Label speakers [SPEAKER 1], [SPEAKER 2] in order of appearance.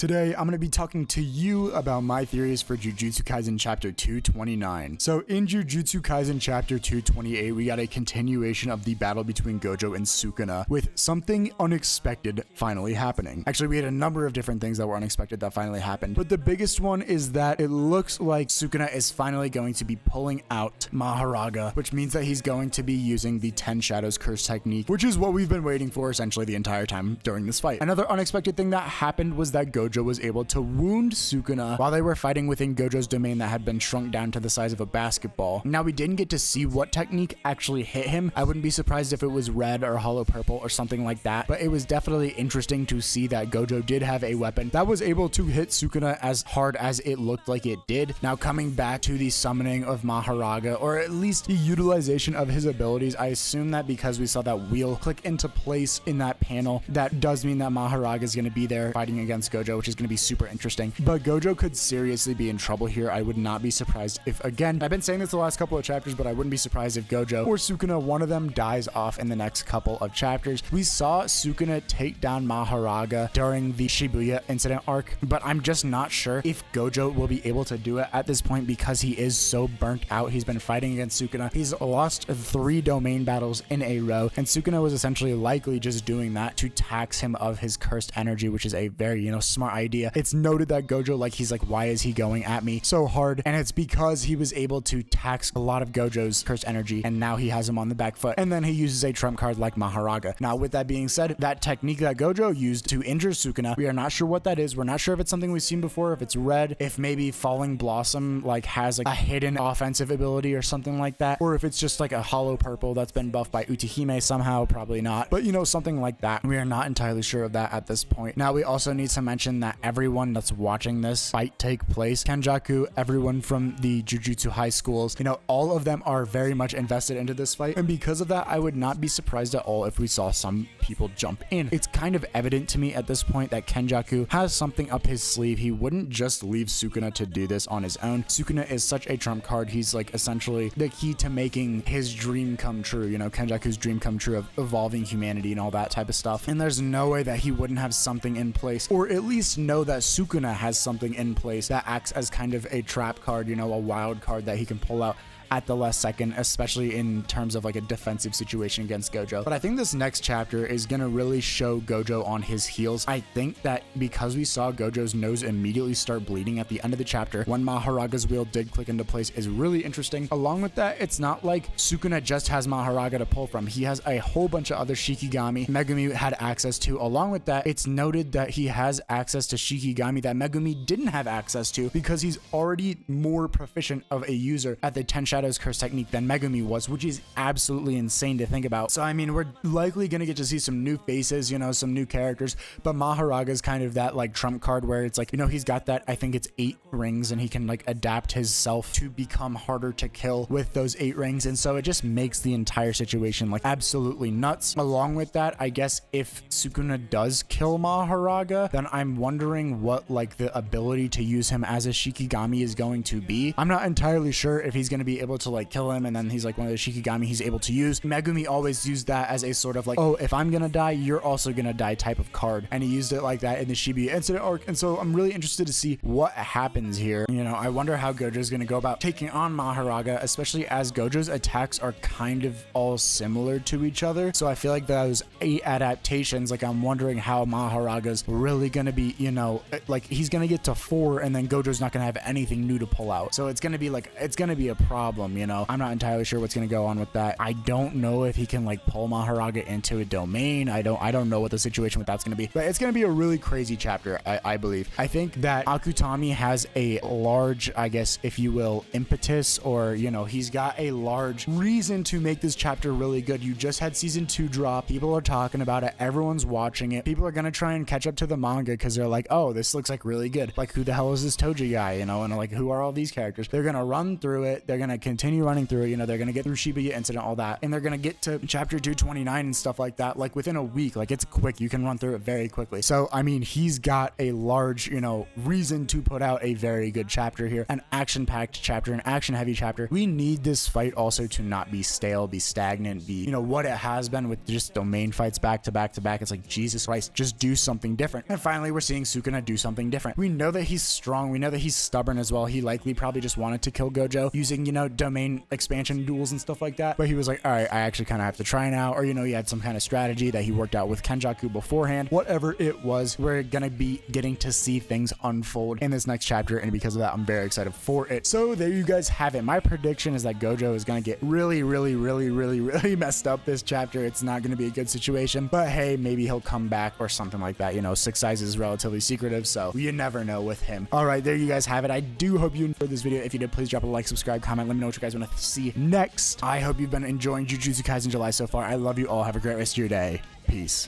[SPEAKER 1] Today, I'm going to be talking to you about my theories for Jujutsu Kaisen Chapter 229. So in Jujutsu Kaisen Chapter 228, we got a continuation of the battle between Gojo and Sukuna, with something unexpected finally happening. Actually, we had a number of different things that were unexpected that finally happened, but the biggest one is that it looks like Sukuna is finally going to be pulling out Mahoraga, which means that he's going to be using the 10 Shadows Curse technique, which is what we've been waiting for essentially the entire time during this fight. Another unexpected thing that happened was that Gojo was able to wound Sukuna while they were fighting within Gojo's domain that had been shrunk down to the size of a basketball. Now, we didn't get to see what technique actually hit him. I wouldn't be surprised if it was red or hollow purple or something like that, but it was definitely interesting to see that Gojo did have a weapon that was able to hit Sukuna as hard as it looked like it did. Now, coming back to the summoning of Mahoraga, or at least the utilization of his abilities, I assume that because we saw that wheel click into place in that panel, that does mean that Mahoraga is going to be there fighting against Gojo, which is going to be super interesting. But Gojo could seriously be in trouble here. I would not be surprised if, again, I've been saying this the last couple of chapters, but I wouldn't be surprised if Gojo or Sukuna, one of them, dies off in the next couple of chapters. We saw Sukuna take down Mahoraga during the Shibuya incident arc, but I'm just not sure if Gojo will be able to do it at this point because he is so burnt out. He's been fighting against Sukuna. He's lost 3 domain battles in a row, and Sukuna was essentially likely just doing that to tax him of his cursed energy, which is a very, smart idea. It's noted that Gojo, he's like, why is he going at me so hard? And it's because he was able to tax a lot of Gojo's cursed energy, and now he has him on the back foot. And then he uses a trump card like Mahoraga. Now, with that being said, that technique that Gojo used to injure Sukuna, we are not sure what that is. We're not sure if it's something we've seen before, if it's red, if maybe Falling Blossom has a hidden offensive ability or something like that, or if it's just a hollow purple that's been buffed by Utahime somehow. Probably not, but something like that. We are not entirely sure of that at this point. Now, we also need to mention that everyone that's watching this fight take place, Kenjaku, everyone from the Jujutsu high schools, all of them are very much invested into this fight, and because of that, I would not be surprised at all if we saw some people jump in. It's kind of evident to me at this point that Kenjaku has something up his sleeve. He wouldn't just leave Sukuna to do this on his own. Sukuna is such a trump card. He's essentially the key to making his dream come true, Kenjaku's dream come true of evolving humanity and all that type of stuff, and there's no way that he wouldn't have something in place, or at least know that Sukuna has something in place that acts as kind of a trap card, a wild card that he can pull out at the last second, especially in terms of a defensive situation against Gojo. But I think this next chapter is gonna really show Gojo on his heels. I think that because we saw Gojo's nose immediately start bleeding at the end of the chapter when Mahoraga's wheel did click into place is really interesting. Along with that, it's not like Sukuna just has Mahoraga to pull from. He has a whole bunch of other Shikigami Megumi had access to. Along with that, it's noted that he has access to Shikigami that Megumi didn't have access to because he's already more proficient of a user at the 10 Shadows Curse technique than Megumi was, which is absolutely insane to think about. So I mean, we're likely gonna get to see some new faces, some new characters, but Mahoraga is kind of that trump card where it's he's got that, I think it's 8 rings, and he can adapt his self to become harder to kill with those 8 rings, and so it just makes the entire situation absolutely nuts. Along with that, I guess if Sukuna does kill Mahoraga, then I'm wondering what the ability to use him as a Shikigami is going to be. I'm not entirely sure if he's going to be able to kill him and then he's one of the Shikigami he's able to use. Megumi always used that as a sort of oh, if I'm gonna die, you're also gonna die type of card, and he used it like that in the Shibuya incident arc, and so I'm really interested to see what happens here. I wonder how Gojo's gonna go about taking on Mahoraga, especially as Gojo's attacks are kind of all similar to each other, so I feel like those 8 adaptations, I'm wondering how Mahoraga's really gonna be, he's gonna get to 4 and then Gojo's not gonna have anything new to pull out, so it's gonna be a problem. I'm not entirely sure what's going to go on with that. I don't know if he can pull Mahoraga into a domain. I don't know what the situation with that's going to be, but it's going to be a really crazy chapter, I believe. I think that Akutami has a large, I guess, if you will, impetus, or he's got a large reason to make this chapter really good. You just had season 2 drop. People are talking about it. Everyone's watching it. People are going to try and catch up to the manga because they're oh, this looks really good. Who the hell is this Toji guy? And who are all these characters? They're going to run through it. They're going to continue running through it. You know, they're gonna get through Shibuya incident, all that, and they're gonna get to chapter 229 and stuff like that, like within a week. Like, it's quick. You can run through it very quickly. So, I mean, he's got a large, you know, reason to put out a very good chapter here, an action-packed chapter, an action-heavy chapter. We need this fight also to not be stale, be stagnant, be, you know, what it has been with just domain fights back to back to back. It's like, Jesus Christ, just do something different. And finally, we're seeing Sukuna do something different. We know that he's strong. We know that he's stubborn as well. He likely probably just wanted to kill Gojo using, you know, domain expansion duels and stuff like that. But he was like, all right, I actually kind of have to try now. Or, you know, he had some kind of strategy that he worked out with Kenjaku beforehand. Whatever it was, we're going to be getting to see things unfold in this next chapter. And because of that, I'm very excited for it. So there you guys have it. My prediction is that Gojo is going to get really messed up this chapter. It's not going to be a good situation. But hey, maybe he'll come back or something like that. You know, Six Eyes is relatively secretive, so you never know with him. All right, there you guys have it. I do hope you enjoyed this video. If you did, please drop a like, subscribe, comment. Let me know what you guys want to see next. I hope you've been enjoying Jujutsu Kaisen July so far. I love you all. Have a great rest of your day. Peace.